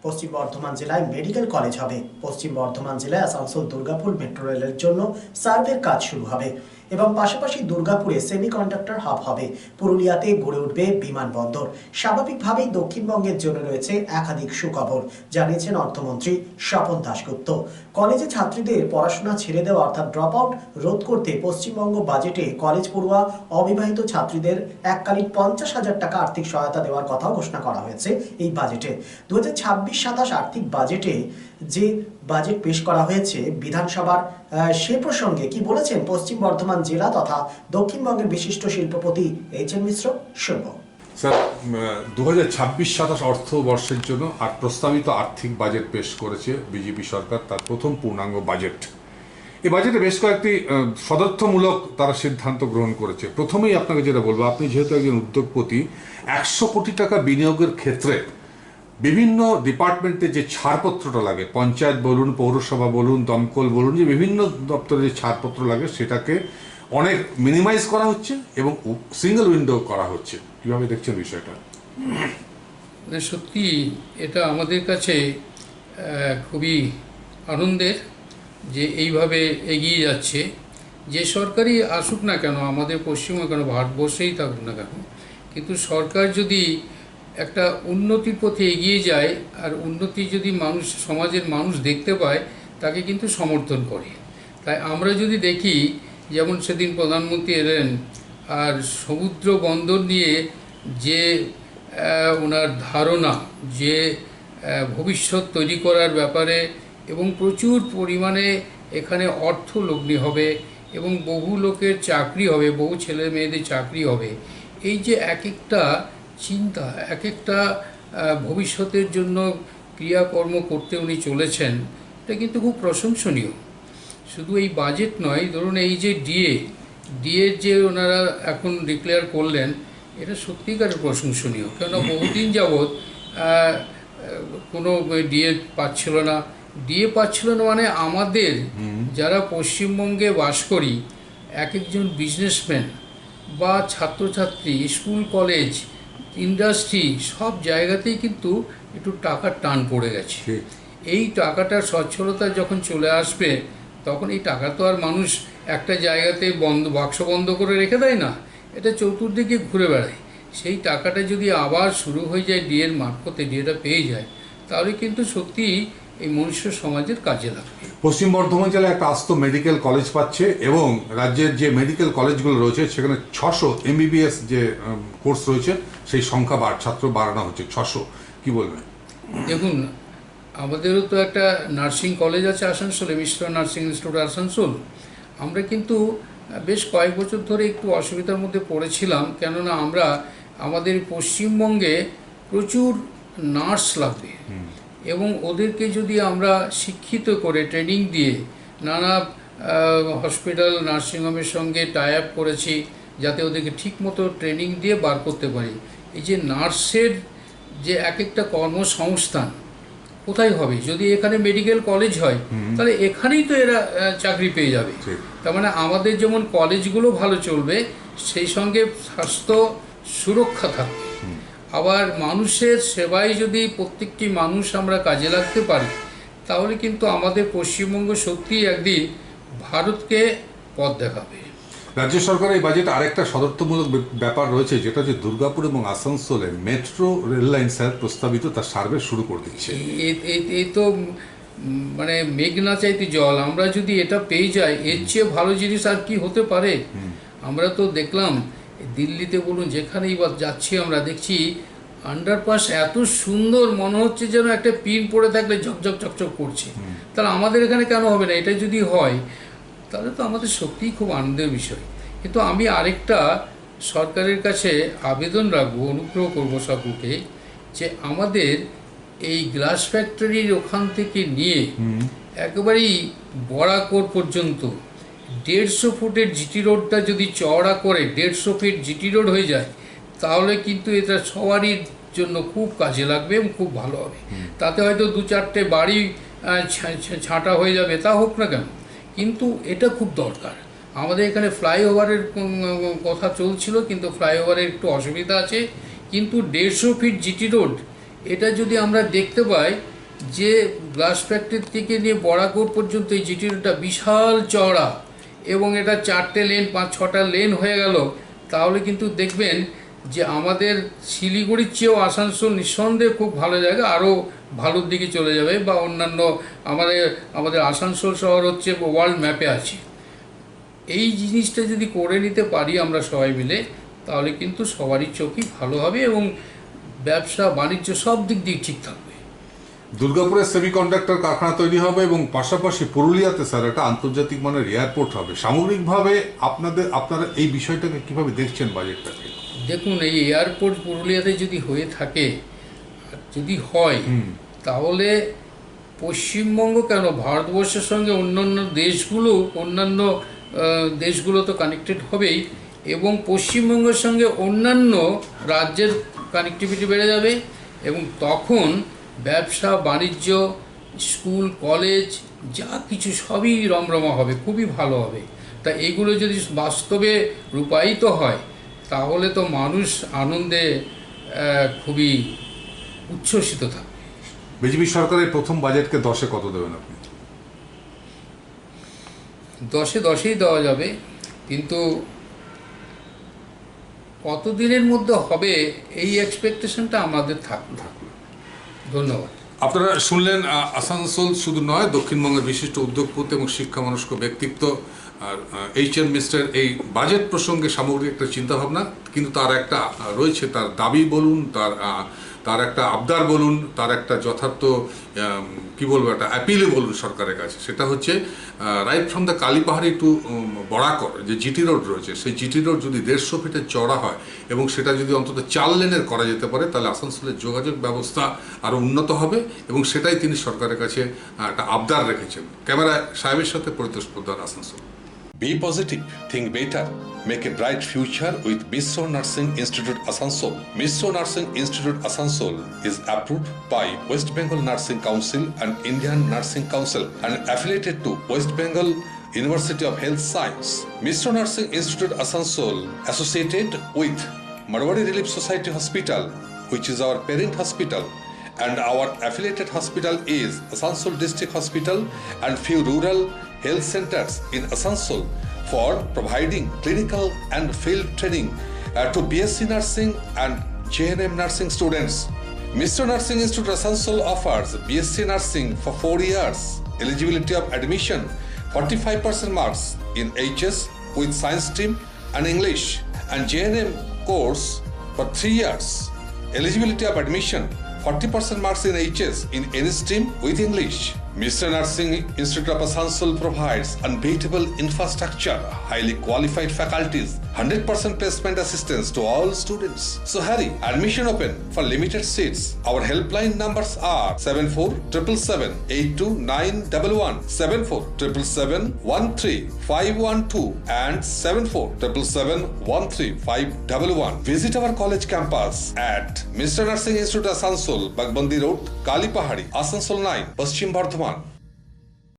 পশ্চিম বর্ধমান জেলায় medical college হবে। পশ্চিম বর্ধমান জেলায় আসানসোল দুর্গাপুর মেট্রো রেলের জন্য সার্ভের কাজ শুরু হবে এবং পাশাপাশি দুর্গাপুরে সেমিকন্ডাক্টর হাব হবে। পুরুলিয়াতে গড়ে উঠবে বিমানবন্দর। স্বাভাবিকভাবেই দক্ষিণবঙ্গের জন্য রয়েছে একাধিক সুখবর, জানিয়েছেন অর্থমন্ত্রী স্বপন দাশগুপ্ত। কলেজে ছাত্রীদের পড়াশোনা ছেড়ে দেওয়া অর্থাৎ ড্রপ আউট রোধ করতে পশ্চিমবঙ্গ বাজেটে কলেজ পড়ুয়া অবিবাহিত ছাত্রীদের এককালীন 50,000 টাকা আর্থিক সহায়তা দেওয়ার কথাও ঘোষণা করা হয়েছে এই বাজেটে। 2026-27 আর্থিক বাজেটে যে বাজেট পেশ করা হয়েছে বিধানসভার, সে প্রসঙ্গে কি বলেছেন পশ্চিম বর্ধমান জেলা তথা দক্ষিণবঙ্গের বিশিষ্ট শিল্পপতি এইচ.এন. মিশ্র? শুনব। স্যার, 2026-27 অর্থবর্ষের জন্য আর প্রস্তাবিত আর্থিক বাজেট পেশ করেছে বিজেপি সরকার, তার প্রথম পূর্ণাঙ্গ বাজেট। এই বাজেটে বেশ কয়েকটি সদর্থমূলক তারা সিদ্ধান্ত গ্রহণ করেছে। প্রথমেই আপনাকে যেটা বলবো, আপনি যেহেতু একজন উদ্যোগপতি, 100 কোটি টাকা বিনিয়োগের ক্ষেত্রে বিভিন্ন ডিপার্টমেন্টে যে ছাড়পত্রটা লাগে, পঞ্চায়েত বলুন, পৌরসভা বলুন, দমকল বলুন, যে বিভিন্ন দপ্তরে যে ছাড়পত্র লাগে সেটাকে অনেক মিনিমাইজ করা হচ্ছে এবং সিঙ্গেল উইন্ডো করা হচ্ছে। কিভাবে দেখছেন বিষয়টা? সত্যি এটা আমাদের কাছে খুবই আনন্দের যে এইভাবে এগিয়ে যাচ্ছে। যে সরকারই আসুক না কেন, আমাদের পশ্চিমবঙ্গে কেন, ভারতবর্ষেই থাকুক না কেন, কিন্তু সরকার যদি একটা উন্নতির পথে এগিয়ে যায় আর উন্নতি যদি সমাজের মানুষ দেখতে পায়, তাকে কিন্তু সমর্থন করে। তাই আমরা যদি দেখি, যেমন সেদিন প্রধানমন্ত্রী এলেন আর সমুদ্র বন্দর নিয়ে যে ওনার ধারণা, যে ভবিষ্যৎ তৈরি করার ব্যাপারে, এবং প্রচুর পরিমাণে এখানে অর্থ লগ্নি হবে এবং বহু লোকের চাকরি হবে, বহু ছেলে মেয়েদের চাকরি হবে, এই যে এক একটা চিন্তা, এক একটা ভবিষ্যতের জন্য ক্রিয়াকর্ম করতে উনি চলেছেন, এটা কিন্তু খুব প্রশংসনীয়। শুধু এই বাজেট নয়, ধরুন এই যে ডিএর যে ওনারা এখন ডিক্লেয়ার করলেন, এটা সত্যিকারের প্রশংসনীয়। কেননা বহুদিন যাবৎ কোনো ডিএ পাচ্ছিল না। ডিএ পাচ্ছিল না মানে আমাদের যারা পশ্চিমবঙ্গে বাস করি, এক একজন বিজনেসম্যান বা ছাত্রছাত্রী, স্কুল কলেজ, ইন্ডাস্ট্রি, সব জায়গাতেই কিন্তু একটু টাকার টান পড়ে গেছে। এই টাকাটার সচ্ছলতা যখন চলে আসবে, তখন এই টাকা তো আর মানুষ একটা জায়গাতে বাক্স বন্ধ করে রেখে দেয় না, এটা চতুর্দিকে ঘুরে বেড়ায়। সেই টাকাটা যদি আবার শুরু হয়ে যায় ডিএর মারফতে, ডিএটা পেয়ে যায়, তাহলে কিন্তু সত্যিই এই মনুষ্য সমাজের কাজে লাগবে। পশ্চিম বর্ধমান জেলায় একটা আস্ত মেডিকেল কলেজ পাচ্ছে এবং রাজ্যের যে মেডিকেল কলেজগুলো রয়েছে সেখানে 600 MBBS যে কোর্স রয়েছে সেই সংখ্যা ছাত্র বাড়ানো হচ্ছে 600। কি বলবেন? দেখুন, আমাদেরও তো একটা নার্সিং কলেজ আছে আসানসোলে, মিশ্র নার্সিং ইনস্টিটিউট আসানসোল। আমরা কিন্তু বেশ কয়েক বছর ধরে একটু অসুবিধার মধ্যে পড়েছিলাম, কেননা আমাদের পশ্চিমবঙ্গে প্রচুর নার্স লাগবে এবং ওদেরকে যদি আমরা শিক্ষিত করে ট্রেনিং দিয়ে, নানা হসপিটাল নার্সিংহোমের সঙ্গে টাই আপ করেছি যাতে ওদেরকে ঠিকমতো ট্রেনিং দিয়ে বার করতে পারি। এই যে নার্সের যে এক একটা কর্মসংস্থান কোথায় হবে? যদি এখানে মেডিকেল কলেজ হয়, তাহলে এখানেই তো এরা চাকরি পেয়ে যাবে। তার মানে আমাদের যেমন কলেজগুলো ভালো চলবে, সেই সঙ্গে স্বাস্থ্য সুরক্ষা থাকবে। আবার মানুষের সেবায় যদি প্রত্যেকটি মানুষ আমরা কাজে লাগতে পারি, তাহলে কিন্তু আমাদের পশ্চিমবঙ্গ সত্যিই একদিন ভারতকে পথ দেখাবে। রাজ্য সরকারের এই বাজেট আরেকটা সদর্থমূলক ব্যাপার রয়েছে, যেটা হচ্ছে দুর্গাপুর এবং আসানসোলে মেট্রো রেল লাইন প্রস্তাবিত, তার সার্ভে শুরু করে দিচ্ছে। এই তো মানে মেঘ না চাইতে জল। আমরা যদি এটা পেয়ে যাই, এর চেয়ে ভালো জিনিস আর কি হতে পারে? আমরা তো দেখলাম দিল্লিতে বলুন, যেখানেই বা যাচ্ছি আমরা দেখছি আন্ডারপাস এত সুন্দর, মনে হচ্ছে যেন একটা পিন পড়ে থাকলে ঝকঝক চকচক করছে। তাহলে আমাদের এখানে কেন হবে না? এটা যদি হয় তাহলে তো আমাদের সত্যিই খুব আনন্দের বিষয়। কিন্তু আমি আরেকটা সরকারের কাছে আবেদন রাখবো, অনুগ্রহ করবো সকলকে, যে আমাদের এই গ্লাস ফ্যাক্টরির ওখান থেকে নিয়ে একেবারেই বরাকর পর্যন্ত 150 ফুটের জিটি রোডটা যদি চওড়া করে 150 ফিট জিটি রোড হয়ে যায়, তাহলে কিন্তু এটা সবারই জন্য খুব কাজে লাগবে এবং খুব ভালো হবে। তাতে হয়তো 2-4টে বাড়ি ছাঁটা হয়ে যাবে, তা হোক না কেন, কিন্তু এটা খুব দরকার। আমাদের এখানে ফ্লাইওভারের কথা চলছিল, কিন্তু ফ্লাইওভারের একটু অসুবিধা আছে। কিন্তু 150 ফিট জিটি রোড, এটা যদি আমরা দেখতে পাই, যে গ্লাস ফ্যাক্টরি থেকে নিয়ে বড়াকোট পর্যন্ত এই জিটি রোডটা বিশাল চওড়া এবং এটা 4টে লেন 5-6টা লেন হয়ে গেল, তাহলে কিন্তু দেখবেন যে আমাদের শিলিগুড়ির চেয়েও আসানসোল নিঃসন্দেহে খুব ভালো জায়গা, আরও ভালোর দিকে চলে যাবে, বা অন্যান্য আমাদের আসানসোল শহর হচ্ছে ওয়ার্ল্ড ম্যাপে আছে। এই জিনিসটা যদি করে নিতে পারি আমরা সবাই মিলে, তাহলে কিন্তু সবারই চোখই ভালো হবে এবং ব্যবসা বাণিজ্য সব দিক দিয়ে ঠিক থাকবে। দুর্গাপুরে সেমিকন্ডাক্টর কারখানা তৈরি হবে এবং পাশাপাশি পুরুলিয়াতে স্যার একটা আন্তর্জাতিক মানের এয়ারপোর্ট হবে। সামগ্রিকভাবে আপনারা এই বিষয়টাকে কিভাবে দেখছেন বাজেটটাকে? দেখুন, এই এয়ারপোর্ট পুরুলিয়াতে যদি হয়ে থাকে, যদি হয়, তাহলে পশ্চিমবঙ্গ কেন ভারতবর্ষের সঙ্গে অন্যান্য দেশগুলো তো কানেক্টেড হবেই, এবং পশ্চিমবঙ্গের সঙ্গে অন্যান্য রাজ্যের কানেক্টিভিটি বেড়ে যাবে, এবং তখন ব্যবসা বাণিজ্য, স্কুল কলেজ যা কিছু সবই রমরমা হবে, খুবই ভালো হবে। তা এগুলো যদি বাস্তবে রূপায়িত হয়, তাহলে তো মানুষ আনন্দে খুবই উচ্ছ্বসিত থাকবে। বিজেপি সরকারের প্রথম বাজেটকে 10-এ কত দেবেন আপনি? 10-এই দেওয়া যাবে, কিন্তু কতদিনের মধ্যে হবে এই এক্সপেকটেশনটা আমাদের থাকবে। ধন্যবাদ। আপনারা শুনলেন আসানসোল শুধু নয়, দক্ষিণবঙ্গের বিশিষ্ট উদ্যোগপতি এবং শিক্ষামনস্ক ব্যক্তিত্ব আর এইচ.এন. মিশ্রের এই বাজেট প্রসঙ্গে সামগ্রিক একটা চিন্তাভাবনা, কিন্তু তার একটা রয়েছে, তার দাবি বলুন, তার একটা আবদার বলুন, তার একটা যথার্থ কি বলবো, একটা অ্যাপিলে বলুন সরকারের কাছে। সেটা হচ্ছে right from the Kalipahari two Barakar যে জিটি রোড রয়েছে, সেই জিটি রোড যদি 150 ফিটের চড়া হয় এবং সেটা যদি অন্তত 4 লেনের করা যেতে পারে, তাহলে আসানসোলের যোগাযোগ ব্যবস্থা আরও উন্নত হবে, এবং সেটাই তিনি সরকারের কাছে একটা আবদার রেখেছেন। ক্যামেরা সাহেবের সাথে Paritosh Poddar, Asansol. Be positive, think better, make a bright future with Misro Nursing Institute Asansol. Misro Nursing Institute Asansol is approved by West Bengal Nursing Council and Indian Nursing Council and affiliated to West Bengal University of Health Science. Misro Nursing Institute Asansol associated with Marwari Relief Society Hospital, which is our parent hospital, and our affiliated hospital is Asansol District Hospital and few rural health centers in Asansol for providing clinical and field training to BSc Nursing and JNM Nursing students. Misro Nursing Institute Asansol offers BSc Nursing for 4 years. Eligibility of admission 45% marks in HS with science stream and English, and JNM course for 3 years. Eligibility of admission 40% marks in HS in any stream with English. Misro Nursing Institute of Asansol provides unbeatable infrastructure, highly qualified faculties, 100% placement assistance to all students. So hurry, admission open for limited seats. Our helpline numbers are 7477782911, 7477713512 and 7477713511. Visit our college campus at Misro Nursing Institute Asansol, Bagbandi Road, Kalipahari, Asansol 9, Paschim Bardhaman.